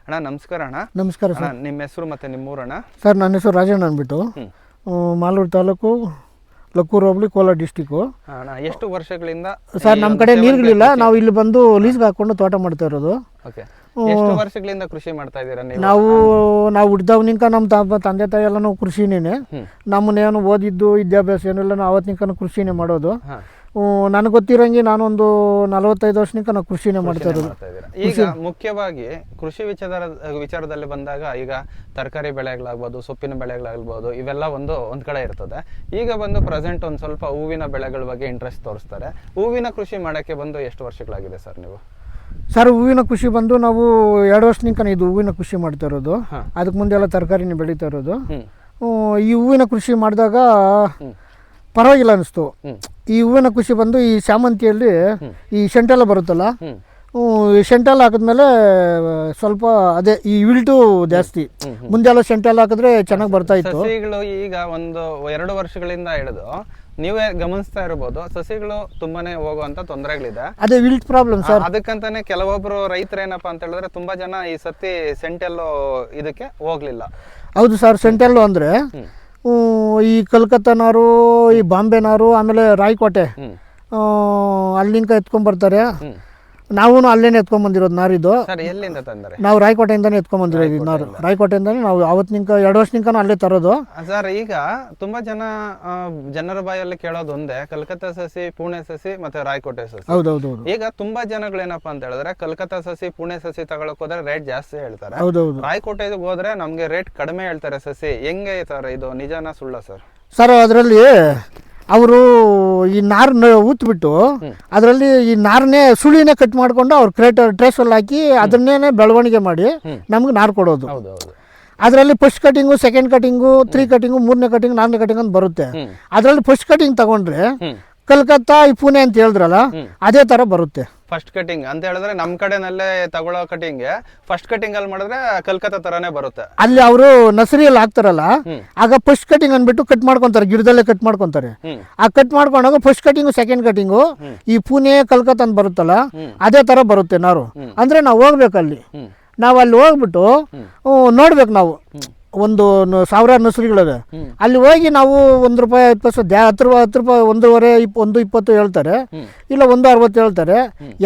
ಅಣ್ಣ ನಮಸ್ಕಾರ ಅಣ್ಣ. ನಮಸ್ಕಾರ ಸರ್. ನಿಮ್ಮ ಹೆಸರು ಮತ್ತು ನಿಮ್ಮೂರಣ್ಣ? ಸರ್ ನನ್ನ ಹೆಸರು ರಾಜಣ್ಣ ಅಂದ್ಬಿಟ್ಟು, ಮಾಲೂರು ತಾಲೂಕು, ಲಕ್ಕೂರು ಹೋಬಳಿ, ಕೋಲಾರ ಡಿಸ್ಟಿಕ್ಕು. ಅಣ್ಣ ಎಷ್ಟು ವರ್ಷಗಳಿಂದ ಸರ್ ನಮ್ಮ ಕಡೆ ನೀರುಗಳಿಲ್ಲ, ನಾವು ಇಲ್ಲಿ ಬಂದು ಲೀಸ್ಗೆ ಹಾಕೊಂಡು ತೋಟ ಮಾಡ್ತಾ ಇರೋದು. ಓಕೆ, ಎಷ್ಟು ವರ್ಷಗಳಿಂದ ಕೃಷಿ ಮಾಡ್ತಾ ಇದ್ದೀರಾ ನೀವು? ನಾವು ಹುಡ್ದವ್ನಿಂಕ ನಮ್ಮ ತಂದೆ ತಾಯಿ ಎಲ್ಲ ನಾವು ಕೃಷಿನೇ. ನಮ್ಮನ್ನೇನು ಓದಿದ್ದು ವಿದ್ಯಾಭ್ಯಾಸ ಏನಿಲ್ಲ, ನಾವು ಅವತ್ತಿನಿಂಕ ಕೃಷಿನೇ ಮಾಡೋದು. ನನಗೆ ಗೊತ್ತಿರಂಗೆ ನಾನೊಂದು 45 ವರ್ಷನಿಂದ ನಾವು ಕೃಷಿನೇ ಮಾಡ್ತಾ ಇರೋದು. ಈಗ ಮುಖ್ಯವಾಗಿ ಕೃಷಿ ವಿಚಾರದಲ್ಲಿ ಬಂದಾಗ ಈಗ ತರಕಾರಿ ಬೆಳೆಗಳಾಗ್ಬೋದು, ಸೊಪ್ಪಿನ ಬೆಳೆಗಳಾಗ್ಬೋದು, ಇವೆಲ್ಲ ಒಂದ್ ಕಡೆ ಇರ್ತದೆ. ಈಗ ಬಂದು ಪ್ರೆಸೆಂಟ್ ಒಂದು ಸ್ವಲ್ಪ ಹೂವಿನ ಬೆಳೆಗಳ ಬಗ್ಗೆ ಇಂಟ್ರೆಸ್ಟ್ ತೋರಿಸ್ತಾರೆ. ಹೂವಿನ ಕೃಷಿ ಮಾಡಕ್ಕೆ ಬಂದು ಎಷ್ಟು ವರ್ಷಗಳಾಗಿದೆ ಸರ್ ನೀವು? ಸರ್ ಹೂವಿನ ಕೃಷಿ ಬಂದು ನಾವು 2 ವರ್ಷನಿಂದ ಇದು ಹೂವಿನ ಕೃಷಿ ಮಾಡ್ತಾ ಇರೋದು. ಅದಕ್ಕೆ ಮುಂದೆ ಎಲ್ಲ ತರಕಾರಿನ ಬೆಳೀತಾ ಇರೋದು. ಈ ಹೂವಿನ ಕೃಷಿ ಮಾಡಿದಾಗ ಪರವಾಗಿಲ್ಲ ಅನಿಸ್ತು. ಈ ಹೂವಿನ ಕೃಷಿ ಬಂದು ಈ ಶಾಮಂತಿಯಲ್ಲಿ ಈ ಶೆಂಟೆಲ್ಲ ಬರುತ್ತಲ್ಲ, ಶೆಂಟೆಲ್ಲ ಹಾಕಿದ್ಮೇಲೆ ಸ್ವಲ್ಪ ಅದೇ ಈ ವಿಲ್ಟು ಜಾಸ್ತಿ. ಮುಂದೆಲ್ಲ ಶೆಂಟೆಲ್ಲ ಹಾಕಿದ್ರೆ ಚೆನ್ನಾಗಿ ಬರ್ತಾ ಇತ್ತು. ಸಸಿಗಳು ಈಗ 1-2 ವರ್ಷಗಳಿಂದ ಹಿಡಿದು ನೀವೇ ಗಮನಿಸ್ತಾ ಇರಬಹುದು, ಸಸಿಗಳು ತುಂಬಾನೇ ಹೋಗುವಂತ ತೊಂದರೆಗಳಿದೆ. ಅದೇ ವಿಲ್ಟ್ ಪ್ರಾಬ್ಲಮ್ ಸರ್. ಅದಕ್ಕಂತಾನೆ ಕೆಲವೊಬ್ರು ರೈತರು ಏನಪ್ಪಾ ಅಂತ ಹೇಳಿದ್ರೆ ತುಂಬಾ ಜನ ಈ ಸತಿ ಸೆಂಟೆಲ್ಲೋ ಇದಕ್ಕೆ ಹೋಗ್ಲಿಲ್ಲ. ಹೌದು ಸರ್, ಸೆಂಟೆಲ್ಲೋ ಅಂದ್ರೆ ಈ ಕಲ್ಕತ್ತಾನವರು, ಈ ಬಾಂಬೆನವರು, ಆಮೇಲೆ ರಾಯಕೋಟೆ ಅಲ್ಲಿಂದ ಎತ್ಕೊಂಡ್ಬರ್ತಾರೆ. ನಾವು ಅಲ್ಲೇನೆ ಎತ್ಕೊಂಡ್ಬಂದಿರೋದು ನಾರಿದ್ದು. ಎಲ್ಲಿಂದ ತಂದರೆ? ನಾವು ರಾಯಕೋಟೆಯಿಂದಾನೆ ಎತ್ಕೊಂಡ್ಬಂದಿರೋದು ನಾರು. ರಾಯಕೋಟೆಯಿಂದಾನೆ ನಾವು ಅವತ್ತಿನಿಂದ 2 ವರ್ಷನಿಂದ ಅಲ್ಲೇ ತರೋದು. ಸರ್ ಈಗ ತುಂಬಾ ಜನರ ಬಾಯಲ್ಲಿ ಕೇಳೋದು ಒಂದೇ, ಕಲ್ಕತ್ತಾ ಸಸಿ, ಪುಣೆ ಸಸಿ ಮತ್ತೆ ರಾಯಕೋಟೆ ಸಸಿ. ಹೌದೌದು. ಈಗ ತುಂಬಾ ಜನಗಳು ಏನಪ್ಪಾ ಅಂತ ಹೇಳಿದ್ರೆ ಕಲ್ಕತ್ತಾ ಸಸಿ, ಪುಣೆ ಸಸಿ ತಗೊಳಕ್ ಹೋದ್ರೆ ರೇಟ್ ಜಾಸ್ತಿ ಹೇಳ್ತಾರೆ. ಹೌದೌದು. ರಾಯಕೋಟೆಗೆ ಹೋದ್ರೆ ನಮ್ಗೆ ರೇಟ್ ಕಡಿಮೆ ಹೇಳ್ತಾರೆ ಸಸಿ. ಹೆಂಗೆ ಸರ್ ಇದು, ನಿಜಾನ ಸುಳ್ಳ ಸರ್? ಸರ್ ಅದರಲ್ಲಿ ಅವರು ಈ ನಾರನ್ನ ಊತ್ಬಿಟ್ಟು ಅದರಲ್ಲಿ ಈ ನಾರನ್ನೇ ಸುಳಿನೇ ಕಟ್ ಮಾಡ್ಕೊಂಡು ಅವ್ರು ಟ್ರೇಸಲ್ಲಿ ಹಾಕಿ ಅದನ್ನೇ ಬೆಳವಣಿಗೆ ಮಾಡಿ ನಮ್ಗೆ ನಾರು ಕೊಡೋದು. ಅದರಲ್ಲಿ first cutting, second cutting, 3 cutting, 3ನೇ ಕಟಿಂಗ್, 4ನೇ ಕಟಿಂಗ್ ಅಂತ ಬರುತ್ತೆ. ಅದರಲ್ಲಿ ಫಸ್ಟ್ ಕಟಿಂಗ್ ತಗೊಂಡ್ರೆ ಕಲ್ಕತ್ತಾ ಈ ಪುಣೆ ಅಂತ ಹೇಳಿದ್ರಲ್ಲ ಅದೇ ತರ ಬರುತ್ತೆ. ಫಸ್ಟ್ ಕಟಿಂಗ್ ಅಂತ ಹೇಳಿದ್ರೆ ನಮ್ ಕಡೆನಲ್ಲೇ ತಗೊಳ್ಳೋ ಕಟಿಂಗ್ ಫಸ್ಟ್ ಕಟಿಂಗ್ ಅಲ್ಲಿ ಮಾಡಿದ್ರೆ ಕಲ್ಕತ್ತಾ ತರಾನೇ ಬರುತ್ತೆ. ಅಲ್ಲಿ ಅವರು ನರ್ಸರಿಯಲ್ಲಿ ಹಾಕ್ತಾರಲ್ಲ, ಆಗ ಫಸ್ಟ್ ಕಟಿಂಗ್ ಅಂದ್ಬಿಟ್ಟು ಕಟ್ ಮಾಡ್ಕೊಂತಾರೆ, ಗಿಡದಲ್ಲೇ ಕಟ್ ಮಾಡ್ಕೊಂತಾರೆ. ಆ ಕಟ್ ಮಾಡ್ಕೊಂಡಾಗ ಫಸ್ಟ್ ಕಟಿಂಗು, ಸೆಕೆಂಡ್ ಕಟಿಂಗು ಈ ಪುಣೆ, ಕಲ್ಕತ್ತಾ ಅಂತ ಬರುತ್ತಲ್ಲ ಅದೇ ತರ ಬರುತ್ತೆ ನಾರು. ಅಂದ್ರೆ ನಾವು ಹೋಗ್ಬೇಕಲ್ಲಿ, ನಾವು ಅಲ್ಲಿ ಹೋಗ್ಬಿಟ್ಟು ನೋಡ್ಬೇಕು. ನಾವು ಒಂದು 1000 ನರ್ಸರಿಗಳಿದೆ, ಅಲ್ಲಿ ಹೋಗಿ ನಾವು ₹1, 10 10 ರೂಪಾಯಿ, 1.5, ಹೇಳ್ತಾರೆ, ಇಲ್ಲ 1.60 ಹೇಳ್ತಾರೆ.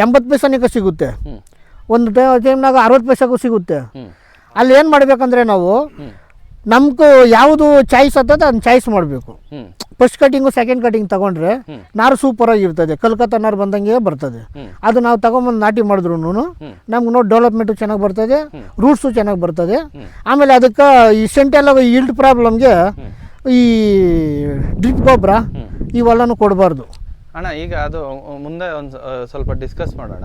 80 ಪೈಸನಿಗೆ ಸಿಗುತ್ತೆ. ಒಂದು ಟೈಮ್ನಾಗ 60 ಪೈಸೆಗೂ ಸಿಗುತ್ತೆ. ಅಲ್ಲಿ ಏನು ಮಾಡ್ಬೇಕಂದ್ರೆ ನಾವು ನಮ್ಗೆ ಯಾವುದು ಚಾಯ್ಸ್ ಆಗ್ತದೆ ಅದನ್ನ ಚಾಯ್ಸ್ ಮಾಡಬೇಕು. ಫಸ್ಟ್ ಕಟಿಂಗು, ಸೆಕೆಂಡ್ ಕಟಿಂಗ್ ತಗೊಂಡ್ರೆ ನಾರು ಸೂಪರ್ ಆಗಿರ್ತದೆ, ಕಲ್ಕತ್ತಾ ನಾರು ಬಂದಂಗೆ ಬರ್ತದೆ. ಅದು ನಾವು ತಗೊಂಬಂದು ನಾಟಿ ಮಾಡಿದ್ರು ನಮ್ಗೆ ನೋಡಿ ಡೆವಲಪ್ಮೆಂಟು ಚೆನ್ನಾಗಿ ಬರ್ತದೆ, ರೂಟ್ಸು ಚೆನ್ನಾಗಿ ಬರ್ತದೆ. ಆಮೇಲೆ ಅದಕ್ಕೆ ಈ ಸೆಂಟೆಲ್ಲ ಈಲ್ಡ್ ಪ್ರಾಬ್ಲಮ್ಗೆ ಈ ಡ್ರಿಪ್ ಗೊಬ್ಬರ ಇವೆಲ್ಲನೂ ಕೊಡಬಾರ್ದು ಅಣ್ಣ. ಈಗ ಅದು ಮುಂದೆ ಒಂದು ಸ್ವಲ್ಪ ಡಿಸ್ಕಸ್ ಮಾಡೋಣ.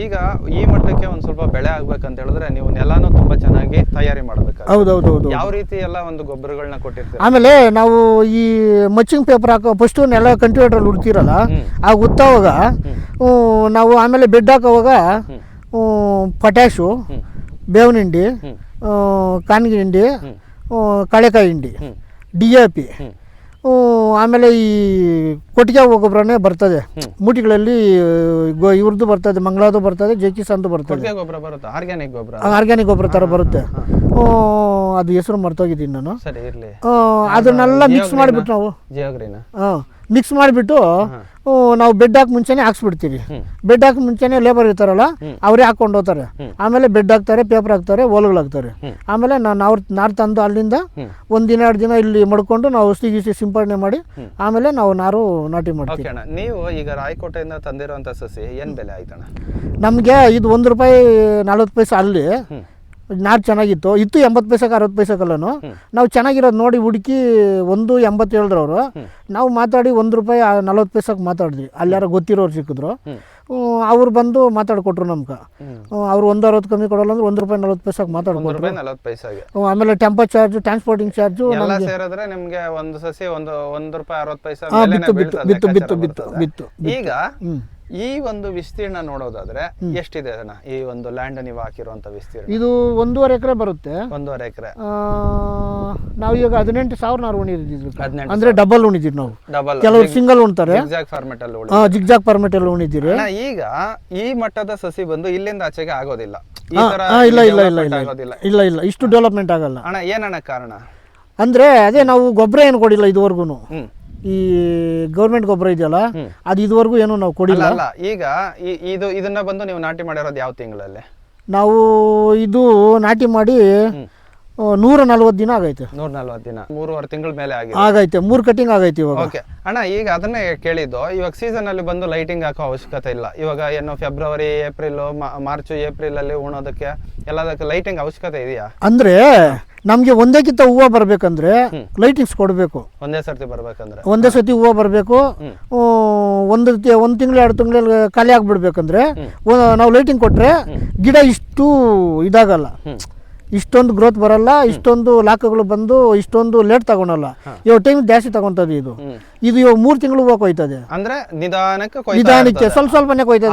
ಈಗ ಈ ಮಟ್ಟಕ್ಕೆ ಒಂದು ಸ್ವಲ್ಪ ಬೆಳೆ ಆಗ್ಬೇಕಂತ ಹೇಳಿದ್ರೆ ನೀವು ನೆಲನೂ ತುಂಬಾ ಚೆನ್ನಾಗಿ ತಯಾರಿ ಮಾಡಬೇಕು. ಹೌದೌದು. ಯಾವ ರೀತಿ ಎಲ್ಲ ಒಂದು ಗೊಬ್ಬರಗಳನ್ನ ಕೊಟ್ಟಿರ್ತೀವಿ. ಆಮೇಲೆ ನಾವು ಈ ಮಚ್ಚಿಂಗ್ ಪೇಪರ್ ಹಾಕೋ ಫಸ್ಟ್ ನೆಲ ಕಲ್ಟಿವೇಟರ್ ಉಡ್ತೀರಲ್ಲ, ಆ ಉತ್ತವಾಗ ನಾವು ಆಮೇಲೆ ಬೆಡ್ ಹಾಕೋವಾಗ ಪೊಟ್ಯಾಶು, ಬೇವಿನ ಹಿಂಡಿ, ಕಾನ್ಗಿ ಹಿಂಡಿ, ಕಳೆಕಾಯಿ ಹಿಂಡಿ, DAP, ಆಮೇಲೆ ಈ ಕೊಟ್ಟಿಗೆ ಗೊಬ್ಬರನೇ ಬರ್ತದೆ. ಮೂಟಿಗಳಲ್ಲಿ ಇವ್ರದ್ದು ಬರ್ತದೆ, ಮಂಗಳಾದು ಬರ್ತದೆ, ಜೆಕಿಸಾನ್ದು ಬರ್ತದೆ. ಆರ್ಗ್ಯಾನಿಕ್ ಗೊಬ್ಬರ ತರ ಬರುತ್ತೆ. ಅದು ಹೆಸರು ಮರ್ತೋಗಿದ್ದೀನಿ ನಾನು. ಅದನ್ನೆಲ್ಲ ಮಿಕ್ಸ್ ಮಾಡಿಬಿಟ್ಟು ನಾವು ಮಿಕ್ಸ್ ಮಾಡಿಬಿಟ್ಟು ನಾವು ಬೆಡ್ ಹಾಕಿ ಮುಂಚೆನೆ ಹಾಕ್ಸ್ಬಿಡ್ತೀವಿ. ಬೆಡ್ ಹಾಕಿ ಮುಂಚೆನೆ ಲೇಬರ್ ಇರ್ತಾರಲ್ಲ ಅವರೇ ಹಾಕೊಂಡು ಹೋಗ್ತಾರೆ. ಆಮೇಲೆ ಬೆಡ್ ಹಾಕ್ತಾರೆ, ಪೇಪರ್ ಹಾಕ್ತಾರೆ, ಓಲ್ಗಳು ಹಾಕ್ತಾರೆ. ಆಮೇಲೆ ನಾರು ತಂದು ಅಲ್ಲಿಂದ 1 ದಿನ 2 ದಿನ ಇಲ್ಲಿ ಮಡ್ಕೊಂಡು ನಾವು ಔಷಧಿ ಗೀಸಿ ಸಿಂಪಡಣೆ ಮಾಡಿ ಆಮೇಲೆ ನಾವು ನಾರು ನಾಟಿ ಮಾಡ್ತೀವಿ. ನೀವು ಈಗ ರಾಯಕೋಟೆಯಿಂದ ತಂದಿರುವಂತ ಸಸಿ ಏನ್ ಬೆಲೆ ಆಯ್ತಣ್ಣ? ನಮ್ಗೆ ಇದು ₹1.40 ಅಲ್ಲಿ ನಾರು ಚೆನ್ನಾಗಿತ್ತು. 80 ಪೈಸೆಗೆ 60 ಪೈಸೆಗಲ್ಲೂ ನಾವು ಚೆನ್ನಾಗಿರೋದು ನೋಡಿ ಹುಡುಕಿ 1.80 ಹೇಳಿದ್ರು ಅವರು. ನಾವು ಮಾತಾಡಿ ₹1.40 ಮಾತಾಡಿದ್ವಿ. ಅಲ್ಲಿ ಯಾರೋ ಗೊತ್ತಿರೋರು ಸಿಕ್ಕಿದ್ರು, ಅವ್ರು ಬಂದು ಮಾತಾಡ್ಕೊಟ್ರು ನಮ್ಗೆ. ಅವ್ರು 1.60 ಕಮ್ಮಿ ಕೊಡಲ್ಲ ಅಂದ್ರೆ ₹1.40 ಮಾತಾಡ್ಕೊಟ್ರು. ಆಮೇಲೆ ಟೆಂಪರ್ ಚಾರ್ಜ್, ಟ್ರಾನ್ಸ್ಪೋರ್ಟಿಂಗ್ ಚಾರ್ಜು ಸೇರಿದ್ರೆ ನಿಮ್ಗೆ ಒಂದು ಸಸಿ ₹1.60 ಬಿತ್ತು. ಈಗ ಈ ಒಂದು ವಿಸ್ತೀರ್ಣ ನೋಡೋದಾದ್ರೆ ಎಷ್ಟಿದೆ ಅಣ್ಣ? ಈ ಒಂದು ಲ್ಯಾಂಡ್ ನೀವು ಹಾಕಿರುವಂತ ವಿಸ್ತೀರ್ಣ ಇದು 1.5 ಎಕರೆ ಬರುತ್ತೆ. 1.5 ಎಕರೆ. ನಾವು ಈಗ 18,000 ನಾರು ಉಣಿದಿದ್ವಿ. ಅಂದ್ರೆ ಡಬಲ್ ಉಣಿದಿರಿ ನಾವು. ಕೆಲವರು ಸಿಂಗಲ್ ಉಣ್ತಾರೆ, ಜಿಗ್ಜಾಗ್ ಫಾರ್ಮೆಟ್ ಅಲ್ಲಿ ಉಣಿದಿರಿ. ಈಗ ಈ ಮಟ್ಟದ ಸಸಿ ಬಂದು ಇಲ್ಲಿಂದ ಆಚೆಗೆ ಆಗೋದಿಲ್ಲ. ಈ ತರ ಇಲ್ಲ ಇಲ್ಲ ಇಲ್ಲ development ಇಲ್ಲ ಆಗೋದಿಲ್ಲ. ಇಲ್ಲ ಇಲ್ಲ ಇಷ್ಟು ಡೆವಲಪ್ಮೆಂಟ್ ಆಗಲ್ಲ. ಅಣ್ಣ ಏನಣ್ಣ ಕಾರಣ? ಅಂದರೆ ಅದೇ ನಾವು ಗೊಬ್ಬರ ಏನು ಕೊಡಿಲ್ಲ ಇದುವರೆಗೂ. ಹ್ಮ್ ಈ ಗೌರ್ಮೆಂಟ್ ಗೊಬ್ಬರ ಇದೆಯಲ್ಲ ಅದು ಇದುವರೆಗೂ ಏನು ನಾವು ಕೊಡಿಲ್ಲ. ಅಲ್ಲ ಈಗ ಇದನ್ನ ಬಂದು ನೀವು ನಾಟಿ ಮಾಡಿರೋದು ಯಾವ ತಿಂಗಳಲ್ಲಿ? ನಾವು ಇದು ನಾಟಿ ಮಾಡಿ 140 ದಿನ ಆಗೈತೆ. 140 ದಿನ, 3.5 ತಿಂಗಳ ಮೇಲೆ ಆಗಿದೆ. ಆಗೈತೆ, 3 ಕಟಿಂಗ್ ಆಗೈತೆ ಇವಾಗ. ಓಕೆ ಅಣ್ಣ, ಈಗ ಅದನ್ನೇ ಕೇಳಿದ್ದು, ಇವಾಗ ಸೀಸನ್ ಅಲ್ಲಿ ಬಂದು ಲೈಟಿಂಗ್ ಹಾಕೋ ಅವಶ್ಯಕತೆ ಇಲ್ಲ. ಇವಾಗ ಏನು ಫೆಬ್ರವರಿ, ಏಪ್ರಿಲ್, ಮಾರ್ಚ್, ಏಪ್ರಿಲ್ ಅಲ್ಲಿ ಉಣೋದಕ್ಕೆ ಎಲ್ಲದಕ್ಕೆ ಲೈಟಿಂಗ್ ಅವಶ್ಯಕತೆ ಇದೆಯಾ? ಅಂದ್ರೆ ನಮ್ಗೆ ಒಂದೇಕಿಂತ ಹೂವು ಬರ್ಬೇಕಂದ್ರೆ ಲೈಟಿಂಗ್ಸ್ ಕೊಡಬೇಕು. ಒಂದೇ ಸರ್ತಿ ಬರ್ಬೇಕಂದ್ರೆ ಒಂದೇ ಸತಿ ಹೂವು ಬರಬೇಕು. ಒಂದು ತಿಂಗಳು 2 ತಿಂಗಳಲ್ಲಿ ಖಾಲಿ ಆಗ್ಬಿಡ್ಬೇಕಂದ್ರೆ ನಾವು ಲೈಟಿಂಗ್ ಕೊಟ್ರೆ ಗಿಡ ಇಷ್ಟು ಇದಾಗಲ್ಲ, ಇಷ್ಟೊಂದು ಗ್ರೋತ್ ಬರಲ್ಲ, ಇಷ್ಟೊಂದು ಲಾಕಗಳು ಬಂದು ಇಷ್ಟೊಂದು ಲೇಟ್ ತಗೊಳಲ್ಲ. ಇವಾಗ ಟೈಮ್ ಜಾಸ್ತಿ ತಗೊಂತದೆ ಇದು ಇವಾಗ 3 ತಿಂಗಳು ಹೂವು ಕೊಯ್ತದೆ. ಅಂದ್ರೆ ನಿಧಾನಕ್ಕೆ ಸ್ವಲ್ಪ ಸ್ವಲ್ಪನೇ ಕೊಯ್ತದೆ.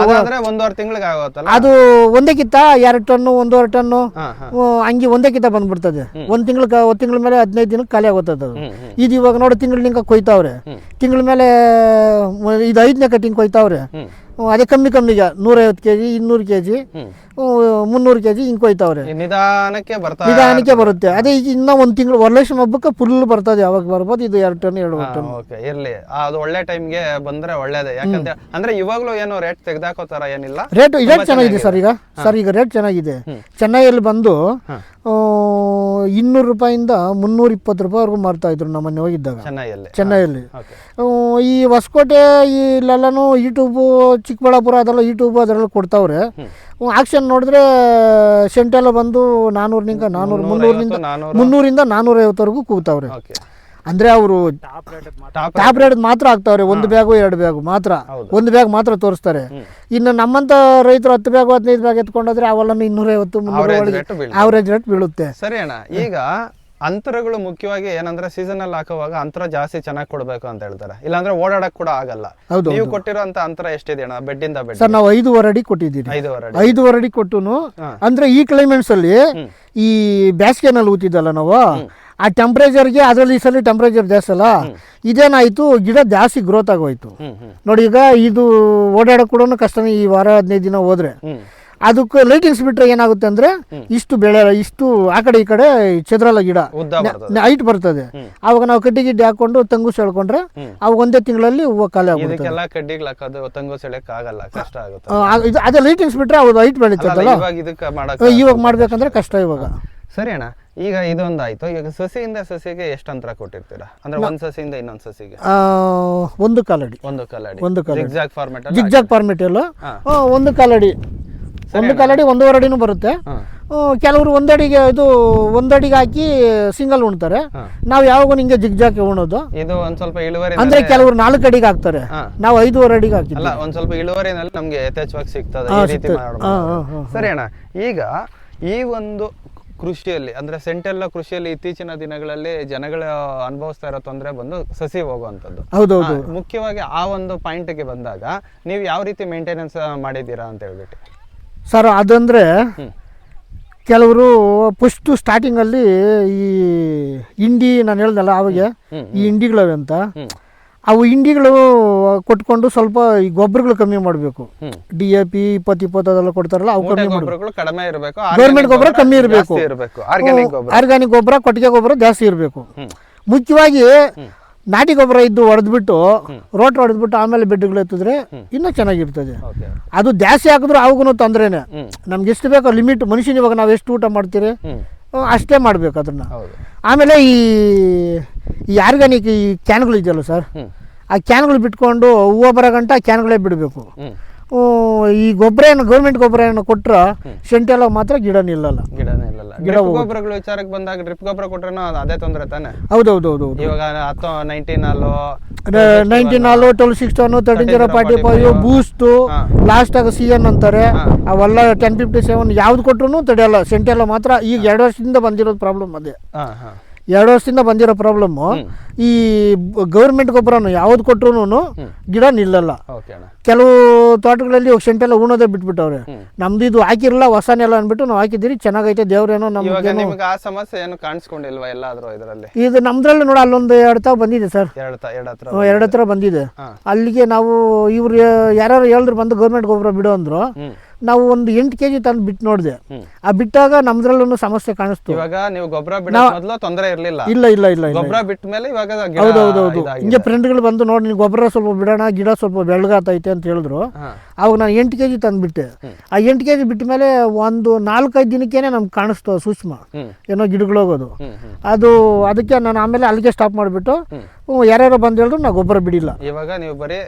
1.5 ತಿಂಗಳಿಗೆ ಆಗುತ್ತಲ್ಲ ಅದು ಒಂದೇಕಿಂತ 2 ಟನ್ನು 1.5 ಟನ್ನು ಹಂಗೆ ಒಂದೇಕಿಂತ ಬಂದ್ಬಿಡ್ತದೆ. 1 ತಿಂಗಳ ಮೇಲೆ 15 ದಿನಕ್ಕೆ ಖಾಲಿ ಆಗುತ್ತದೆ ಅದು. ಇದು ಇವಾಗ ನೋಡಿ ತಿಂಗಳ ಕೊಯ್ತಾವ್ರೆ, ತಿಂಗಳ ಮೇಲೆ ಇದು 5ನೇ ಕಟಿಂಗ್ ಕೊಯ್ತಾವ್ರೆ. ಅದೇ ಕಮ್ಮಿಗೆ 150 kg, 200 kg, 300 kg ಹಿಂಗೆ ಕೊಯ್ತಾವ್ರೆ. ನಿಧಾನಕ್ಕೆ ಬರುತ್ತೆ. ಅದೇ ಈಗ ಇನ್ನೂ 1 ತಿಂಗಳು ವರಲಕ್ಷ್ಮಿ ಹಬ್ಬಕ್ಕೆ ಫುಲ್ ಬರ್ತದೆ. ಯಾವಾಗ ಬರ್ಬೋದು ಇದು 2 ಟನ್ 2 ಟನ್. ಓಕೆ, ಇರ್ಲಿ, ಅದು ಒಳ್ಳೆ ಟೈಮ್ಗೆ ಬಂದ್ರೆ ಒಳ್ಳೇದೇ. ಯಾಕಂದ್ರೆ ಅಂದ್ರೆ ಇವಾಗ್ಲೂ ಏನು ರೇಟ್ ತೆಗೆದಾಕೋತಾರ ಏನಿಲ್ಲ, ರೇಟ್ ಚೆನ್ನಾಗಿದೆ ಸರ್. ಈಗ ರೇಟ್ ಚೆನ್ನಾಗಿದೆ. ಚೆನ್ನೈಯಲ್ಲಿ ಬಂದು 200 ರೂಪಾಯಿಂದ 320 ರೂಪಾಯಿವರೆಗೂ ಮಾರ್ತಾ ಇದ್ರು ನಮ್ಮ ಮನೆ ಹೋಗಿದ್ದಾಗ ಚೆನ್ನೈಯಲ್ಲಿ. ಈ ಹೊಸಕೋಟೆ ಇಲ್ಲೆಲ್ಲನೂ ಯೂಟ್ಯೂಬು, ಚಿಕ್ಕಬಳ್ಳಾಪುರ ಅದೆಲ್ಲ ಯೂಟ್ಯೂಬ್ ಅದೆಲ್ಲ ಕೊಡ್ತಾವ್ರೆ. ಆಕ್ಷನ್ ನೋಡಿದ್ರೆ ಸೆಂಟೆಲ್ಲ ಬಂದು 400 300ರಿಂದ 450ವರೆಗೂ ಕೂಗ್ತಾವ್ರೆ. ಅಂದ್ರೆ ಅವರು ಟಾಪ್ ರೇಟ್ ಮಾತ್ರ ಹಾಕ್ತಾವ್ರೆ. 1 ಬ್ಯಾಗು 2 ಬ್ಯಾಗು ಮಾತ್ರ, 1 ಬ್ಯಾಗ್ ಮಾತ್ರ ತೋರಿಸ್ತಾರೆ. ಇನ್ನು ನಮ್ಮಂತ ರೈತರು 10 ಬ್ಯಾಗು 15 ಬ್ಯಾಗ್ ಎತ್ಕೊಂಡೋದ್ರೆ ಅವೆಲ್ಲ 250 300 ಆವರೇಜ್ ರೇಟ್ ಬೀಳುತ್ತೆ. ಸರಿ ಅಣ್ಣ, ಈಗ ಅಂತರಗಳು ಮುಖ್ಯವಾಗಿ ಏನಂದ್ರೆ ಸೀಸನ್ ಅಲ್ಲಿ ಹಾಕುವಾಗ ಅಂತರ ಜಾಸ್ತಿ ಚೆನ್ನಾಗಿ ಕೊಡ್ಬೇಕು ಅಂತ ಹೇಳ್ತಾರೆ, ಇಲ್ಲಾಂದ್ರೆ ಓಡಾಡಕ್ ಕೂಡ ಆಗಲ್ಲ. ನೀವು ಕೊಟ್ಟಿರೋಂತ ಅಂತರ ಎಷ್ಟಿದೆ ಅಣ್ಣ ಬೆಡ್ಡಿಂದ ಬೆಡ್? ಸರ್ ನಾವು 5.5 ಅಡಿ ಕೊಟ್ಟಿದ್ದೀವಿ. 5.5 ಅಡಿ ಕೊಟ್ಟು ಅಂದ್ರೆ ಈ ಕ್ಲೈಮೇಟ್ಸ್ ಅಲ್ಲಿ ಈ ಬೇಸಿಗೆನಲ್ಲಿ ಊತಿದ್ದಲ್ಲ ನಾವು, ಆ ಟೆಂಪ್ರೇಚರ್ಗೆ ಅದರಲ್ಲಿ ಈ ಸಲ ಟೆಂಪ್ರೇಚರ್ ಜಾಸ್ತಿ ಅಲ್ಲ, ಇದೇನಾಯ್ತು ಗಿಡ ಜಾಸ್ತಿ ಗ್ರೋತ್ ಆಗೋಯ್ತು ನೋಡಿ. ಈಗ ಇದು ಓಡಾಡಕ್ ಕೂಡ ಕಷ್ಟನೇ ಈ ವಾರ 15 ದಿನ ಹೋದ್ರೆ. ಅದಕ್ಕೆ ಲೈಟಿಂಗ್ಸ್ ಬಿಟ್ರೆ ಏನಾಗುತ್ತೆ ಅಂದ್ರೆ ಇಷ್ಟು ಬೆಳೆ ಇಷ್ಟು ಆ ಕಡೆ ಈ ಕಡೆ ಚದ್ರಲ್ಲ ಗಿಡ ಹೈಟ್ ಬರ್ತದೆ. ಅವಾಗ ನಾವು ಕಡ್ಡಿ ಗಿಡ್ಡಿ ಹಾಕೊಂಡು ತಂಗು ಸೆಳ್ಕೊಂಡ್ರೆ ಅವಾಗ 1 ತಿಂಗಳಲ್ಲಿ ಹೂವು ಖಾಲಿ ಆಗುತ್ತೆ. ಅದೇ ಲೈಟಿಂಗ್ಸ್ ಬಿಟ್ರೆ ಅವ್ರು ಹೈಟ್ ಬೆಳೀತದಲ್ಲ, ಇವಾಗ ಮಾಡ್ಬೇಕಂದ್ರೆ ಕಷ್ಟ ಇವಾಗ. ಸರಿ ಅಣ್ಣ, ಈಗ ಇದೊಂದಾಯ್ತು. ಈಗ ಸಸಿಯಿಂದ ಸಸಿಗೆ ಎಷ್ಟು ಅಂತರ ಕೊಟ್ಟಿರ್ತೀರಾ? ಅಂದ್ರೆ ಒಂದ್ ಸಸಿಯಿಂದ ಇನ್ನೊಂದ್ ಸಸಿಗೆ 1 ಕಾಲಡಿ. ಜಿಗ್ಜಾಗ್ ಫಾರ್ಮೆಟ್ ಎಲ್ಲ 1 ಕಾಲಡಿ. 1 ಕಾಲಡಿ 1.5 ಅಡಿನೂ ಬರುತ್ತೆ. ಕೆಲವರು 1 ಅಡಿಗೆ ಇದು 1 ಅಡಿಗೆ ಹಾಕಿ ಸಿಂಗಲ್ ಉಣ್ತಾರೆ. ನಾವು ಯಾವಾಗ ಹಿಂಗೆ ಜಿಗ್ಜಾಗ್ ಉಣೋದು. ಇದು ಒಂದ್ ಸ್ವಲ್ಪ ಇಳುವರಿ ಅಂದ್ರೆ ಕೆಲವರು 4 ಅಡಿಗೆ ಹಾಕ್ತಾರೆ, ನಾವು 5.5 ಅಡಿಗೆ ಹಾಕಿ. ಅಲ್ಲ, ಒಂದ್ ಸ್ವಲ್ಪ ಇಳುವರಿನಲ್ಲಿ ನಮ್ಗೆ ಯಥೇಚ್ಛವಾಗಿ ಸಿಗ್ತದೆ ಈ ರೀತಿ ಮಾಡೋದು. ಸರಿ ಅಣ್ಣ, ಈಗ ಈ ಒಂದು ಕೃಷಿಯಲ್ಲಿ ಅಂದ್ರೆ ಸೆಂಟೆಲ್ಲ ಕೃಷಿಯಲ್ಲಿ ಇತ್ತೀಚಿನ ದಿನಗಳಲ್ಲಿ ಜನಗಳು ಅನುಭವಿಸ್ತಾ ಇರೋ ತೊಂದರೆ ಬಂದು ಸಸಿ ಹೋಗುವಂಥದ್ದು. ಹೌದೌದು. ಮುಖ್ಯವಾಗಿ ಆ ಒಂದು ಪಾಯಿಂಟ್ಗೆ ಬಂದಾಗ ನೀವು ಯಾವ ರೀತಿ ಮೇಂಟೆನೆನ್ಸ್ ಮಾಡಿದ್ದೀರಾ ಅಂತ ಹೇಳ್ಬಿಟ್ಟು? ಸರ್ ಅದಂದ್ರೆ ಕೆಲವರು ಫಸ್ಟ್ ಸ್ಟಾರ್ಟಿಂಗಲ್ಲಿ ಈ ಇಂಡಿ ನಾನು ಹೇಳ್ದಲ್ಲ ಅವಾಗ ಈ ಇಂಡಿಗಳವೆ ಅಂತ, ಅವು ಇಂಡಿಗಳು ಕೊಟ್ಕೊಂಡು ಸ್ವಲ್ಪ ಈ ಗೊಬ್ಬರಗಳು ಕಮ್ಮಿ ಮಾಡಬೇಕು. DAP 20 ಅದೆಲ್ಲ ಕೊಡ್ತಾರಲ್ಲ ಅವು ಕಮ್ಮಿ ಮಾಡಬೇಕು. ಗೌರ್ಮೆಂಟ್ ಗೊಬ್ಬರ ಕಮ್ಮಿ ಇರಬೇಕು. ಆರ್ಗ್ಯಾನಿಕ್ ಗೊಬ್ಬರ, ಕೊಟ್ಟಿಗೆ ಗೊಬ್ಬರ ಜಾಸ್ತಿ ಇರಬೇಕು. ಮುಖ್ಯವಾಗಿ ನಾಟಿ ಗೊಬ್ಬರ ಇದ್ದು ಹೊಡೆದ್ಬಿಟ್ಟು ರೋಟ್ ಹೊಡೆದ್ಬಿಟ್ಟು ಆಮೇಲೆ ಬೆಡ್ಗಳು ಎತ್ತಿದ್ರೆ ಇನ್ನೂ ಚೆನ್ನಾಗಿರ್ತದೆ. ಅದು ಜಾಸ್ತಿ ಹಾಕಿದ್ರು ಅವಾಗೂ ತೊಂದ್ರೆನೆ. ನಮ್ಗೆ ಎಷ್ಟು ಬೇಕೋ ಲಿಮಿಟ್, ಮನುಷ್ಯನ ಇವಾಗ ನಾವು ಎಷ್ಟು ಊಟ ಮಾಡ್ತೀರಿ ಅಷ್ಟೇ ಮಾಡ್ಬೇಕು ಅದನ್ನ. ಆಮೇಲೆ ಈ ಆರ್ಗ್ಯಾನಿಕ್ ಈ ಕ್ಯಾನ್ಗಳು ಇದೆಯಲ್ಲ ಸರ್, ಆ ಕ್ಯಾನ್ಗಳು ಬಿಟ್ಕೊಂಡು ಹೂವು ಬರೋ ಗಂಟ ಕ್ಯಾನ್ಗಳೇ ಬಿಡಬೇಕು. ಈ ಗೊಬ್ಬರ ಏನು ಗೌರ್ಮೆಂಟ್ ಗೊಬ್ಬರ ಏನು ಕೊಟ್ರ ಶೆಂಟೆಲ್ಲ ಮಾತ್ರ ಗಿಡ ನಿಲ್ಲಲ್ಲ. ಗಿಡ ಗೊಬ್ಬರಗಳ ವಿಚಾರಕ್ಕೆ ಬಂದಾಗ ಡ್ರಿಪ್ ಗೊಬ್ಬರ ಕೊಟ್ರೇನೋ ಅದೇ ತೊಂದರೆ ತಾನೆ? ಹೌದೌದು. ಇವಾಗ 19 12 16 13 ಬೂಸ್ಟ್ ಲಾಸ್ಟ್ ಆಗ CN ಅಂತಾರೆ, ಅವೆಲ್ಲ 1057 ಯಾವ್ದು ಕೊಟ್ರು ತಡೆಯಲ್ಲ. ಸೆಂಟೆಲ್ಲ ಮಾತ್ರ ಈಗ 2 ವರ್ಷದಿಂದ ಬಂದಿರೋದು ಪ್ರಾಬ್ಲಮ್ ಅದೇ. 2 ವರ್ಷದಿಂದ ಬಂದಿರೋ ಪ್ರಾಬ್ಲಮ್ಮು ಈ ಗೌರ್ಮೆಂಟ್ ಗೊಬ್ಬರನು ಯಾವ್ದು ಕೊಟ್ರು ಗಿಡ ನಿಲ್ಲಲ್ಲ. ಕೆಲವು ತೋಟಗಳಲ್ಲಿ ಸೆಂಟೆಲ್ಲ ಉಣೋದೇ ಬಿಟ್ಬಿಟ್ಟವ್ರೆ. ನಮ್ದು ಇದು ಹಾಕಿರಲ್ಲ ಹೊಸನೆಲ್ಲ ಅನ್ಬಿಟ್ಟು ನಾವು ಹಾಕಿದಿರಿ, ಚೆನ್ನಾಗೈತೆ ದೇವ್ರೇನೋ ನಮ್ಗೆ. ಆ ಸಮಸ್ಯೆ ಏನು ಕಾಣಿಸ್ಕೊಂಡಿಲ್ವಾ ಎಲ್ಲಾದ್ರೂ ಇದರಲ್ಲಿ? ಇದು ನಮ್ದ್ರಲ್ಲಿ ನೋಡಿ ಅಲ್ಲೊಂದು 2 ತಾವು ಬಂದಿದೆ ಸರ್, 2 ಹತ್ರ ಬಂದಿದೆ. ಅಲ್ಲಿಗೆ ನಾವು ಇವ್ರು ಯಾರು ಹೇಳಿದ್ರು ಬಂದು ಗೌರ್ಮೆಂಟ್ ಗೊಬ್ಬರ ಬಿಡು ಅಂದ್ರು. ನಾವು ಒಂದು 8 kg ತಂದು ಬಿಟ್ಟು ನೋಡಿದೆ. ಆ ಬಿಟ್ಟಾಗ ನಮ್ದ್ರಲ್ಲೂ ಸಮಸ್ಯೆ ಕಾಣಿಸ್ತು. ಇವಾಗ ನೀವು ಗೊಬ್ಬರ ಬಿಡೋ ಮೊದಲು ತೊಂದರೆ ಇರಲಿಲ್ಲ. ಇಲ್ಲ ಗೊಬ್ಬರ ಬಿಟ್ಟ ಮೇಲೆ ಇವಾಗ ಹೌದೌದು ಹಿಂಗೆ ಫ್ರೆಂಡ್ಗಳು ಬಂದು ನೋಡಿ ನೀವು ಗೊಬ್ಬರ ಸ್ವಲ್ಪ ಬಿಡೋಣ, ಗಿಡ ಸ್ವಲ್ಪ ಬೆಳಗಾತೈತೆ ಅಂತ ಹೇಳಿದ್ರು. ಅವಾಗ ನಾನು 8 kg ತಂದುಬಿಟ್ಟೆ. ಆ 8 kg ಬಿಟ್ಟ ಮೇಲೆ ಒಂದು 4-5 ದಿನಕ್ಕೇನೆ ನಮ್ಗೆ ಕಾಣಿಸ್ತು ಸೂಕ್ಷ್ಮ ಏನೋ ಗಿಡಗಳು ಹೋಗೋದು. ಅದಕ್ಕೆ ನಾನು ಆಮೇಲೆ ಅಲ್ಲಿಗೆ ಸ್ಟಾಪ್ ಮಾಡಿಬಿಟ್ಟು ಯಾರ್ಯಾರೋ ಬಂದು ಹೇಳಿದ್ರು ನಾವು ಗೊಬ್ಬರ ಬಿಡಿಲ್ಲ. ಇವಾಗ ನೀವು ಬರೀ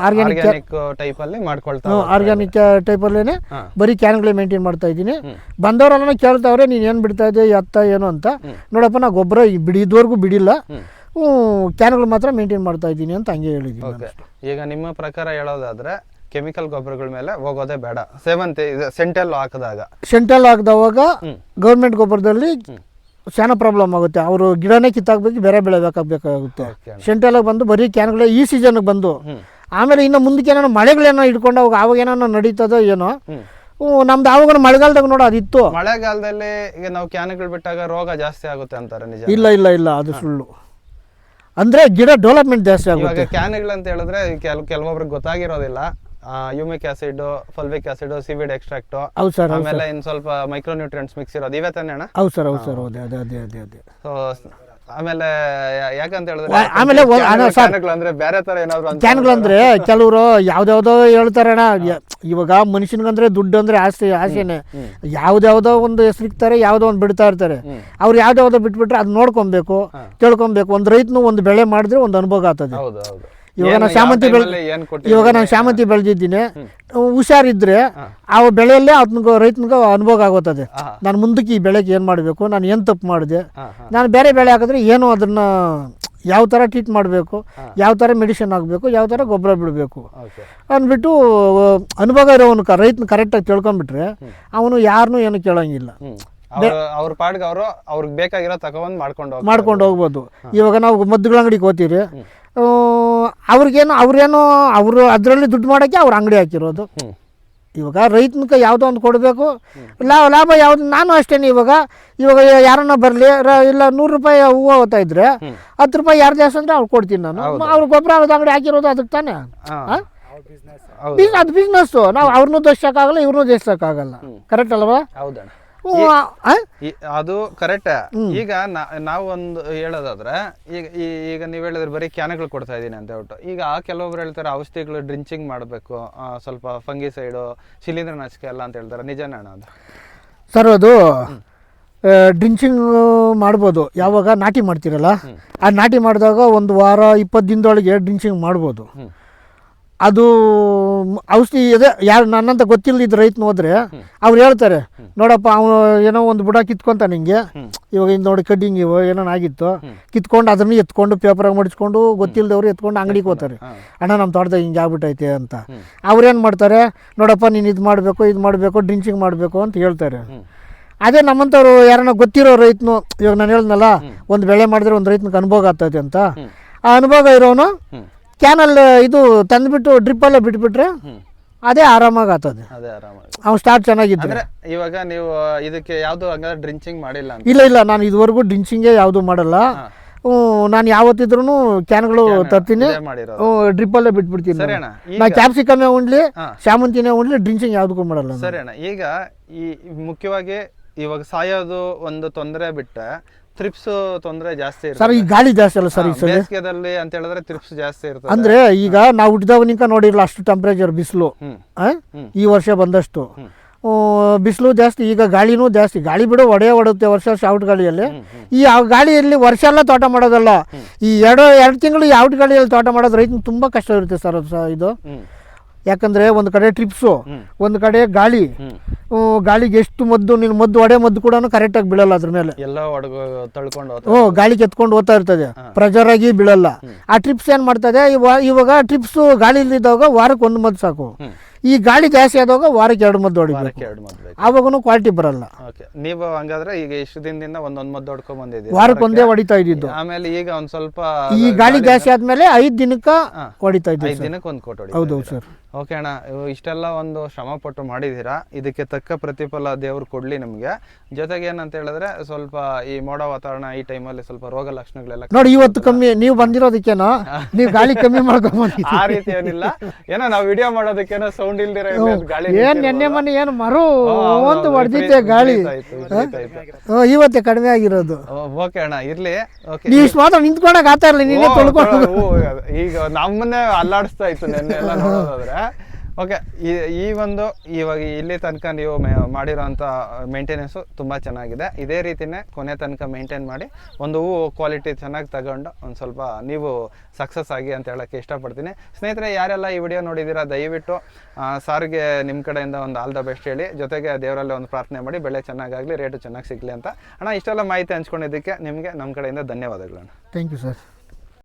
ಆರ್ಗ್ಯಾನಿಕ್ ಟೈಪ್ ಅಲ್ಲಿ ಮಾಡ್ಕೊಳ್ತಾ ಆರ್ಗ್ಯಾನಿಕ್ ಟೈಪ್ ಅಲ್ಲೇನೆ ಬರೀ ಕ್ಯಾನ್ಗಳೇ ಮೇಂಟೈನ್ ಮಾಡ್ತಾ ಇದ್ದೀನಿ. ಬಂದವರೆಲ್ಲ ಕೇಳ್ತಾವ್ರೆ ನೀನ್ ಏನ್ ಬಿಡ್ತಾ ಇದ್ದೆ ಎತ್ತ ಏನು ಅಂತ. ನೋಡಪ್ಪ ನಾ ಗೊಬ್ಬರ ಇದುವರೆಗೂ ಬಿಡಿಲ್ಲ, ಕ್ಯಾನ್ಗಳು ಮಾತ್ರ ಮೇಂಟೈನ್ ಮಾಡ್ತಾ ಇದ್ದೀನಿ ಅಂತ ಹಂಗೆ ಹೇಳಿದ್ದೀನಿ. ಈಗ ನಿಮ್ಮ ಪ್ರಕಾರ ಹೇಳೋದಾದ್ರೆ ಕೆಮಿಕಲ್ ಗೊಬ್ಬರಗಳ ಮೇಲೆ ಹೋಗೋದೇ ಬೇಡ. ಸೇವಂತಿ ಸೆಂಟೆಲ್ ಹಾಕಿದವಾಗ ಗೌರ್ಮೆಂಟ್ ಗೊಬ್ಬರದಲ್ಲಿ ಶಾನ ಪ್ರಾಬ್ಲಮ್ ಆಗುತ್ತೆ. ಅವರು ಗಿಡನೇ ಕಿತ್ತಾಕ್ಬೇಕು, ಬೇರೆ ಬೆಳೆ ಬೇಕಾಗುತ್ತೆ. ಸೆಂಟೆಲ್ ಬಂದು ಬರೀ ಕ್ಯಾನ್ಗಳೇ ಈ ಸೀಸನ್ಗೆ ಬಂದು ಆಮೇಲೆ ಇನ್ನು ಮುಂದಕ್ಕೆ ಏನೋ ಮಳೆಗಳೇನೋ ಇಟ್ಕೊಂಡು ಅವಾಗ ಏನೋ ನಡೀತದೋ ಏನೋ. ನಮ್ದು ಆವಾಗ ಮಳೆಗಾಲದಾಗ ನೋಡೋ ಅದಿತ್ತು. ಮಳೆಗಾಲದಲ್ಲಿ ಈಗ ನಾವು ಕ್ಯಾನ್ಗಳು ಬಿಟ್ಟಾಗ ರೋಗ ಜಾಸ್ತಿ ಆಗುತ್ತೆ ಅಂತಾರೆ, ನಿಜ? ಇಲ್ಲ ಅದು ಸುಳ್ಳು. ಅಂದ್ರೆ ಗಿಡ ಡೆವಲಪ್ಮೆಂಟ್ ಜಾಸ್ತಿ ಆಗುತ್ತೆ. ಕ್ಯಾನ್ಗಳು ಅಂತ ಹೇಳಿದ್ರೆ ಕೆಲವೊಬ್ರಿಗೆ ಗೊತ್ತಾಗಿರೋದಿಲ್ಲ. Humic acid, fulvic acid, seaweed extract, ಆಮೇಲೆ ಇನ್ ಸ್ವಲ್ಪ ಮೈಕ್ರೋ ನ್ಯೂಟ್ರಿಯೆಂಟ್ಸ್ ಮಿಕ್ಸ್ ಇರೋದು, ಇವೇ ತಾನೇ ಅಣ್ಣ? ಹೌದು ಸರ್ ಅದೇ. ಸೊ ಆಮೇಲೆ ಯಾಕಂತ ಹೇಳಿದ್ರೆ ಆಮೇಲೆ ಅಂದ್ರೆ ಬೇರೆ ತರ ಏನಾದ್ರು ಕ್ಯಾನ್ಗಳು ಅಂದ್ರೆ ಕೆಲವರು ಯಾವ್ದಾವ್ದೋ ಹೇಳ್ತಾರೆ ಅಣ್ಣ. ಇವಾಗ ಮನುಷ್ಯನ್ಗಂದ್ರೆ ದುಡ್ಡು ಅಂದ್ರೆ ಆಸೆನೆ. ಯಾವ್ದಾವ್ದೋ ಒಂದು ಹೆಸರಿಕ್ತಾರೆ, ಯಾವ್ದೋ ಒಂದು ಬಿಡ್ತಾ ಇರ್ತಾರೆ. ಅವ್ರು ಯಾವ್ದಾವ್ದೋ ಬಿಟ್ಬಿಟ್ರೆ ಅದ್ ನೋಡ್ಕೊಬೇಕು, ತಿಳ್ಕೊಬೇಕು. ಒಂದು ರೈತನು ಒಂದು ಬೆಳೆ ಮಾಡಿದ್ರೆ ಒಂದು ಅನುಭವ ಆಗ್ತದೆ. ಇವಾಗ ನಾನು ಶಾಮಂತಿ ಬೆಳೆದಿದ್ದೀನಿ, ಹುಷಾರಿದ್ರೆ ಆ ಬೆಳೆಯಲ್ಲೇ ರೈತನಿಗೆ ಅನುಭವ ಆಗುತ್ತದೆ. ನಾನು ಮುಂದಕ್ಕೆ ಈ ಬೆಳೆಗೆ ಏನು ಮಾಡಬೇಕು, ನಾನು ಏನು ತಪ್ಪು ಮಾಡಿದೆ, ನಾನು ಬೇರೆ ಬೆಳೆ ಹಾಕಿದ್ರೆ ಏನು ಅದನ್ನ ಯಾವ ಥರ ಟ್ರೀಟ್ ಮಾಡಬೇಕು, ಯಾವ ಥರ ಮೆಡಿಸಿನ್ ಆಗಬೇಕು, ಯಾವ ಥರ ಗೊಬ್ಬರ ಬಿಡಬೇಕು ಅಂದ್ಬಿಟ್ಟು ಅನುಭವ ಇರೋವನು ರೈತನ ಕರೆಕ್ಟಾಗಿ ತಿಳ್ಕೊಂಡ್ಬಿಟ್ರೆ ಅವನು ಯಾರನ್ನೂ ಏನು ಕೇಳೋಂಗಿಲ್ಲ. ಅವ್ರ ಪಾಡ್ಗೆ ಅವ್ರಿಗೆ ಬೇಕಾಗಿರೋ ತಗೊಂಡು ಮಾಡ್ಕೊಂಡು ಹೋಗ್ಬೋದು. ಇವಾಗ ನಾವು ಮದ್ದುಗಳ ಅಂಗಡಿಗೆ ಹೋಗ್ತೀರಿ, ಅವ್ರೇನೋ ಅವರು ಅದರಲ್ಲಿ ದುಡ್ಡು ಮಾಡೋಕ್ಕೆ ಅವ್ರ ಅಂಗಡಿ ಹಾಕಿರೋದು. ಇವಾಗ ರೈತನಿಗೆ ಯಾವುದೋ ಒಂದು ಕೊಡಬೇಕು, ಲಾಭ ಯಾವ್ದು. ನಾನು ಅಷ್ಟೇ, ಇವಾಗ ಯಾರನ್ನ ಬರಲಿ, ಇಲ್ಲ 100 ರೂಪಾಯಿ ಹೂವು ಹೋಗ್ತಾ ಇದ್ರೆ 10 ರೂಪಾಯಿ ಯಾರು ಜಾಸ್ತಿ ಅಂದ್ರೆ ಅವ್ರು ಕೊಡ್ತೀನಿ ನಾನು. ಅವ್ರ ಗೊಬ್ಬರ ಅವ್ರದ್ದು ಅಂಗಡಿ ಹಾಕಿರೋದು ಅದಕ್ಕೆ ತಾನೆ. ಅದು ಬಿಸ್ನೆಸ್ಸು. ನಾವು ಅವ್ರನ್ನೂ ದೋಷಕ್ಕಾಗಲ್ಲ, ಇವ್ರನ್ನೂ ದೋಷಕ್ಕಾಗಲ್ಲ. ಕರೆಕ್ಟ್ ಅಲ್ವಾ? ಹೌದಣ್ಣ, ಅದು ಕರೆಕ್ಟ್. ಈಗ ನಾವು ಒಂದು ಹೇಳೋದಾದ್ರೆ ಈಗ ನೀವ್ ಹೇಳಿದ್ರೆ ಬರೀ ಕ್ಯಾನ್ಗಳು ಕೊಡ್ತಾ ಇದೀನಿ ಅಂತ ಹೇಳ್ಬಿಟ್ಟು, ಈಗ ಕೆಲವೊಬ್ರು ಹೇಳ್ತಾರೆ ಔಷಧಿಗಳು ಡ್ರಿಂಚಿಂಗ್ ಮಾಡಬೇಕು, ಸ್ವಲ್ಪ ಫಂಗಿಸೈಡು, ಶಿಲೀಂಧ್ರನಾಶಕ ಎಲ್ಲ ಅಂತ ಹೇಳ್ತಾರೆ, ನಿಜನೇ ಅಣ್ಣ ಅದು? ಸರ್ ಅದು ಡ್ರಿಂಚಿಂಗ್ ಮಾಡ್ಬೋದು. ಯಾವಾಗ ನಾಟಿ ಮಾಡ್ತೀರಲ್ಲ, ಆ ನಾಟಿ ಮಾಡಿದಾಗ 1 ವಾರ 20 ದಿನದೊಳಗೆ ಡ್ರಿಂಚಿಂಗ್ ಮಾಡ್ಬೋದು. ಅದು ಔಷಧಿ ಇದೆ. ಯಾರು ನನ್ನಂತ ಗೊತ್ತಿಲ್ಲದಿದ್ದ ರೈತನ ಹೋದ್ರೆ ಅವ್ರು ಹೇಳ್ತಾರೆ, ನೋಡಪ್ಪ ಅವನು ಏನೋ ಒಂದು ಬುಡ ಕಿತ್ಕೊಂತ ನಿಂಗೆ, ಇವಾಗ ಇಂದು ನೋಡಿ ಕಡ್ಡಿಂಗ್ ಇವು ಏನೋ ಆಗಿತ್ತು, ಕಿತ್ಕೊಂಡು ಅದನ್ನು ಎತ್ಕೊಂಡು ಪೇಪರಾಗಿ ಮಡಿಸ್ಕೊಂಡು ಗೊತ್ತಿಲ್ಲದವ್ರು ಎತ್ಕೊಂಡು ಅಂಗಡಿಗೆ ಹೋಗ್ತಾರೆ, ಅಣ್ಣ ನಮ್ಮ ತೋಟದಾಗ ಹಿಂಗೆ ಆಗ್ಬಿಟ್ಟೈತೆ ಅಂತ. ಅವ್ರೇನು ಮಾಡ್ತಾರೆ, ನೋಡಪ್ಪ ನೀನು ಇದು ಮಾಡಬೇಕು ಡ್ರಿಂಚಿಂಗ್ ಮಾಡಬೇಕು ಅಂತ ಹೇಳ್ತಾರೆ. ಅದೇ ನಮ್ಮಂಥವ್ರು ಯಾರನ್ನ ಗೊತ್ತಿರೋ ರೈತನು, ಇವಾಗ ನಾನು ಹೇಳ್ದನಲ್ಲ, ಒಂದು ಬೆಳೆ ಮಾಡಿದ್ರೆ ಒಂದು ರೈತನಿಗೆ ಅನುಭವ ಆಗ್ತೈತೆ ಅಂತ, ಆ ಅನುಭವ ಇರೋನು ಕ್ಯಾನಲ್ ಇದು ತಂದ್ಬಿಟ್ಟು ಡ್ರಿಪ್ಪಲ್ಲೇ ಬಿಟ್ಬಿಟ್ರೆ ಅದೇ ಆರಾಮಾಗಿ ಆಗ್ತದೆ. ಅವ್ನು ಸ್ಟಾರ್ಟ್ ಚೆನ್ನಾಗಿದ್ರೆ. ಇವಾಗ ನೀವು ಇದಕ್ಕೆ ಯಾವ್ದು ಹಂಗಾದ್ರೆ ಡ್ರಿಂಚಿಂಗ್ ಮಾಡಿಲ್ಲ? ಇಲ್ಲ, ನಾನು ಇದುವರೆಗೂ ಡ್ರಿಂಚಿಂಗೇ ಯಾವುದು ಮಾಡಲ್ಲ. ನಾನು ಯಾವತ್ತಿದ್ರು ಕ್ಯಾನ್ಗಳು ತರ್ತೀನಿ, ಡ್ರಿಪ್ಪಲ್ಲೇ ಬಿಟ್ಬಿಡ್ತೀನಿ. ನಾ ಕ್ಯಾಪ್ಸಿಕಮ್ಮೇ ಉಂಡ್ಲಿ, ಶಾಮಂತಿನೇ ಉಂಡ್ಲಿ, ಡ್ರಿಂಚಿಂಗ್ ಯಾವುದಕ್ಕೂ ಮಾಡಲ್ಲ. ಸರಿ ಅಣ್ಣ, ಈಗ ಈ ಮುಖ್ಯವಾಗಿ ಇವಾಗ ಸಾಯೋದು ಒಂದು ತೊಂದರೆ ಬಿಟ್ಟರೆ ಥ್ರಿಪ್ಸ್ ತೊಂದರೆ ಜಾಸ್ತಿ ಇರುತ್ತೆ ಸರ್. ಈ ಗಾಳಿ ಜಾಸ್ತಿ ಅಲ್ಲ ಸರ್, ಬೇಸಿಗೆದಲ್ಲಿ ಅಂತ ಹೇಳಿದ್ರೆ ಥ್ರಿಪ್ಸ್ ಜಾಸ್ತಿ ಇರುತ್ತೆ. ಅಂದ್ರೆ ಈಗ ನಾವು ಹುಟ್ಟಿದವನಿಕ ನೋಡಿರಲ್ಲ ಅಷ್ಟು ಟೆಂಪರೇಚರ್ ಬಿಸಿಲು ಈ ವರ್ಷ ಬಂದಷ್ಟು ಬಿಸಿಲು ಜಾಸ್ತಿ. ಈಗ ಗಾಳಿನೂ ಜಾಸ್ತಿ, ಗಾಳಿ ಬಿಡು ಹೊಡೆಯುತ್ತೆ ವರ್ಷ ಔಟ್ ಗಾಳಿಯಲ್ಲಿ. ಈ ಗಾಳಿಯಲ್ಲಿ ವರ್ಷ ಎಲ್ಲ ತೋಟ ಮಾಡೋದಲ್ಲ, ಈ ಎರಡು ತಿಂಗಳು ಔಟ್ ಗಾಳಿಯಲ್ಲಿ ತೋಟ ಮಾಡೋದು ರೈತನಿಗೆ ತುಂಬಾ ಕಷ್ಟ ಇರುತ್ತೆ ಸರ್. ಇದು ಯಾಕಂದ್ರೆ ಒಂದು ಕಡೆ ಟ್ರಿಪ್ಸು, ಒಂದು ಕಡೆ ಗಾಳಿಗೆ ಎಷ್ಟು ಮದ್ದು, ನೀನು ಮದ್ದು ಕೂಡ ಕರೆಕ್ಟಾಗಿ ಬೀಳಲ್ಲ ಅದ್ರ ಮೇಲೆ, ಗಾಳಿಗೆ ಎತ್ಕೊಂಡು ಹೋಗ್ತಾ ಇರ್ತದೆ, ಪ್ರೆಷರ್ ಆಗಿ ಬೀಳಲ್ಲ. ಆ ಟ್ರಿಪ್ಸ್ ಏನ್ ಮಾಡ್ತದೆ, ಇವಾಗ ಟ್ರಿಪ್ಸ್ ಗಾಳಿಲಿದ್ದಾಗ ವಾರಕ್ಕೆ 1 ಮದ್ದು ಸಾಕು. ಈ ಗಾಳಿ ಜಾಸ್ತಿ ಆದಾಗ ವಾರಕ್ಕೆ 2 ಮದ್ದು ಹೊಡಿಬೇಕು, ಆವಾಗೂ ಕ್ವಾಲಿಟಿ ಬರಲ್ಲ. ನೀವು ಹಂಗಾದ್ರೆ ಈಗ ಇಷ್ಟು ದಿನದಿಂದ ಒಂದೊಂದು ಮದ್ದು ಹೊಡ್ಕೊಂಡ್ ಬಂದಿದ್ದೀವಿ, ವಾರಕ್ಕೆ ಒಂದೇ ಹೊಡಿತಾ ಇದ್ದಿದ್ದು. ಆಮೇಲೆ ಈಗ ಒಂದ್ ಸ್ವಲ್ಪ ಈ ಗಾಳಿ ಜಾಸ್ತಿ ಆದ್ಮೇಲೆ 5 ದಿನಕ್ಕೆ ಹೊಡಿತಾ ಇದ್ದೀವಿ. 5 ದಿನಕ್ಕೆ 1 ಕೋಟ್. ಹೌದೌದು ಸರ್. ಓಕೆ ಅಣ್ಣ, ಇಷ್ಟೆಲ್ಲ ಒಂದು ಶ್ರಮ ಪಟ್ಟು ಮಾಡಿದ್ದೀರಾ, ಇದಕ್ಕೆ ತಕ್ಕ ಪ್ರತಿಫಲ ದೇವ್ರು ಕೊಡ್ಲಿ ನಿಮ್ಗೆ. ಜೊತೆಗೆ ಏನಂತ ಹೇಳಿದ್ರೆ ಸ್ವಲ್ಪ ಈ ಮೋಡ ವಾತಾವರಣ ಈ ಟೈಮಲ್ಲಿ ಸ್ವಲ್ಪ ರೋಗ ಲಕ್ಷಣಗಳೆಲ್ಲ ನೋಡಿ ಇವತ್ತು ಕಮ್ಮಿ ನೀವು ಬಂದಿರೋದಕ್ಕೇನೋ ನೀವು ಗಾಳಿ ಕಮ್ಮಿ ಮಾಡ್ಕೊಂಡ್ ಆ ರೀತಿ ಏನಿಲ್ಲ, ಏನೋ ನಾವು ವಿಡಿಯೋ ಮಾಡೋದಕ್ಕೇನೋ ಸೌಂಡ್ ಇಲ್ದಿರ ಗಾಳಿ ಏನ್ ನೆನ್ನೆ ಮೊನ್ನೆ ಏನು ಮರು ಒಂದು ಹೊಡೆದಿದ್ದೆ ಗಾಳಿ ಇವತ್ತೇ ಕಡಿಮೆ ಆಗಿರೋದು. ಓಕೆ ಅಣ್ಣ ಇರ್ಲಿ. ಓಕೆ, ನೀವು ಇಷ್ಟು ಮಾತ್ರ ನಿಂತ್ಕೊಂಡಾಗ ಆತಾ ಇರಲಿ, ನೀನೇ ತೊಳ್ಕೊಂಡು ಈಗ ನಮ್ಮನ್ನೇ ಅಲ್ಲಾಡಿಸ್ತಾ ಇತ್ತು ನೆನ್ನೆ ಎಲ್ಲ ನೋಡೋದಾದ್ರೆ. ಓಕೆ, ಈ ಒಂದು ಇವಾಗ ಇಲ್ಲಿ ತನಕ ನೀವು ಮಾಡಿರೋಂಥ ಮೇಂಟೆನೆನ್ಸು ತುಂಬ ಚೆನ್ನಾಗಿದೆ. ಇದೇ ರೀತಿನೇ ಕೊನೆ ತನಕ ಮೇಂಟೈನ್ ಮಾಡಿ ಒಂದು ಹೂವು ಕ್ವಾಲಿಟಿ ಚೆನ್ನಾಗಿ ತಗೊಂಡು ಒಂದು ಸ್ವಲ್ಪ ನೀವು ಸಕ್ಸಸ್ ಆಗಿ ಅಂತ ಹೇಳೋಕ್ಕೆ ಇಷ್ಟಪಡ್ತೀನಿ. ಸ್ನೇಹಿತರೆ, ಯಾರೆಲ್ಲ ಈ ವಿಡಿಯೋ ನೋಡಿದ್ದೀರಾ ದಯವಿಟ್ಟು ಸಾರಿಗೆ ನಿಮ್ಮ ಕಡೆಯಿಂದ ಒಂದು ಆಲ್ ದ ಬೆಸ್ಟ್ ಹೇಳಿ, ಜೊತೆಗೆ ದೇವರಲ್ಲಿ ಒಂದು ಪ್ರಾರ್ಥನೆ ಮಾಡಿ ಬೆಳೆ ಚೆನ್ನಾಗಾಗಲಿ, ರೇಟು ಚೆನ್ನಾಗಿ ಸಿಗಲಿ ಅಂತ. ಅಣ್ಣ, ಇಷ್ಟೆಲ್ಲ ಮಾಹಿತಿ ಹಂಚ್ಕೊಂಡಿದ್ದಕ್ಕೆ ನಿಮಗೆ ನಮ್ಮ ಕಡೆಯಿಂದ ಧನ್ಯವಾದಗಳು ಅಣ್ಣ. Thank you sir.